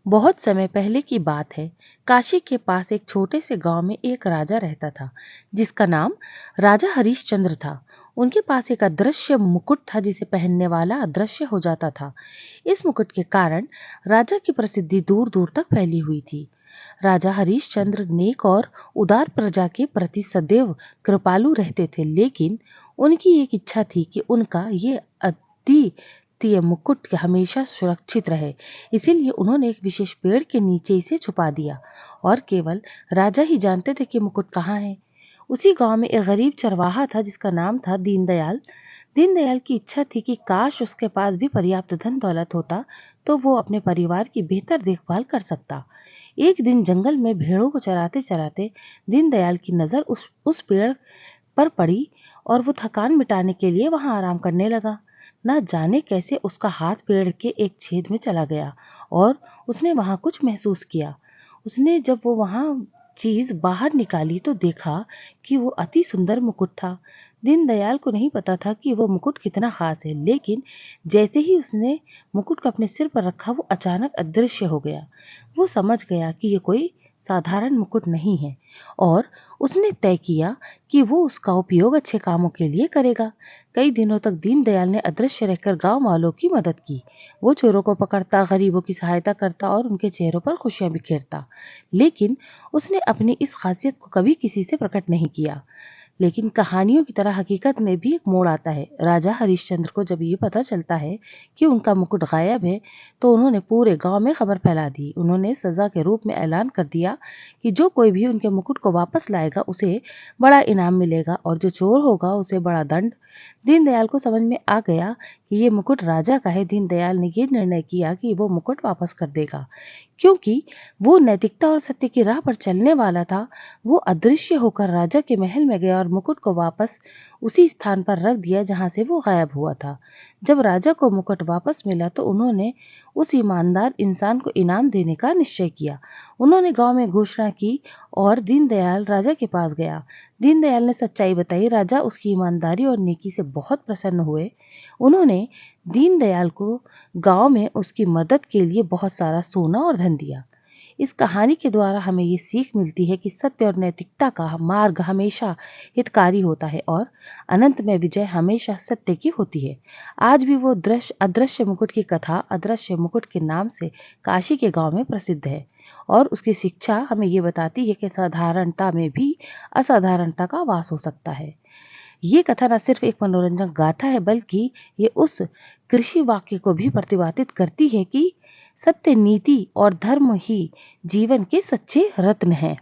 बहुत समय पहले की बात है। काशी के पास एक छोटे से गांव में एक राजा रहता था, जिसका नाम राजा हरिश्चंद्र था। उनके पास एक अदृश्य मुकुट था, जिसे पहनने वाला अदृश्य हो जाता था। इस मुकुट के कारण राजा की प्रसिद्धि दूर दूर तक फैली हुई थी। राजा हरिश्चंद्र नेक और उदार प्रजा के प्रति सदैव कृपालु रहते थे, लेकिन उनकी एक इच्छा थी कि उनका ये अद्वितीय मुकुट हमेशा सुरक्षित रहे। इसीलिए उन्होंने एक विशेष पेड़ के नीचे इसे छुपा दिया और केवल राजा ही जानते थे कि मुकुट कहाँ है। उसी गांव में एक गरीब चरवाहा था, जिसका नाम था दीनदयाल। दीनदयाल की इच्छा थी कि काश उसके पास भी पर्याप्त धन दौलत होता, तो वो अपने परिवार की बेहतर देखभाल कर सकता। एक दिन जंगल में भेड़ों को चराते चराते दीनदयाल की नजर उस पेड़ पर पड़ी और वो थकान मिटाने के लिए वहां आराम करने लगा। न जाने कैसे उसका हाथ पेड़ के एक छेद में चला गया और उसने वहां कुछ महसूस किया। उसने जब वो वहां चीज बाहर निकाली तो देखा कि वो अति सुंदर मुकुट था। दीनदयाल को नहीं पता था कि वो मुकुट कितना खास है, लेकिन जैसे ही उसने मुकुट को अपने सिर पर रखा, वो अचानक अदृश्य हो गया। वो समझ गया कि ये कोई साधारण मुकुट नहीं है और उसने तय किया कि वो उसका उपयोग अच्छे कामों के लिए करेगा। कई दिनों तक दीनदयाल ने अदृश्य रहकर गांव वालों की मदद की। वो चोरों को पकड़ता, गरीबों की सहायता करता और उनके चेहरों पर खुशियां बिखेरता। लेकिन उसने अपनी इस खासियत को कभी किसी से प्रकट नहीं किया। लेकिन कहानियों की तरह हकीकत में भी एक मोड़ आता है। राजा हरिश्चंद्र को जब ये पता चलता है कि उनका मुकुट गायब है, तो उन्होंने पूरे गांव में खबर फैला दी। उन्होंने सजा के रूप में ऐलान कर दिया कि जो कोई भी उनके मुकुट को वापस लाएगा, उसे बड़ा इनाम मिलेगा और जो चोर होगा, उसे बड़ा दंड। दीनदयाल को समझ में आ गया कि ये मुकुट राजा का है। दीनदयाल ने ये निर्णय किया कि वो मुकुट वापस कर देगा, क्योंकि वो नैतिकता और सत्य की राह पर चलने वाला था। वो अदृश्य होकर राजा के महल में गया और मुकुट को वापस उसी स्थान पर रख दिया जहां से वो गायब हुआ था। जब राजा को मुकुट वापस मिला, तो उन्होंने उस ईमानदार इंसान को इनाम देने का निश्चय किया। उन्होंने गांव में घोषणा की और दीनदयाल राजा के पास गया। दीनदयाल ने सच्चाई बताई। राजा उसकी ईमानदारी और नेकी से बहुत प्रसन्न हुए। उन्होंने दीनदयाल को गांव में उसकी मदद के लिए बहुत सारा सोना और धन दिया। इस कहानी के द्वारा हमें ये सीख मिलती है कि सत्य और नैतिकता का मार्ग हमेशा हितकारी होता है और अनंत में विजय हमेशा सत्य की होती है। आज भी वो दृश्य अदृश्य मुकुट की कथा अदृश्य मुकुट के नाम से काशी के गांव में प्रसिद्ध है और उसकी शिक्षा हमें ये बताती है कि साधारणता में भी असाधारणता का वास हो सकता है। ये कथा न सिर्फ एक मनोरंजक गाथा है, बल्कि ये उस कृषि वाक्य को भी प्रतिपादित करती है कि सत्य, नीति और धर्म ही जीवन के सच्चे रत्न हैं।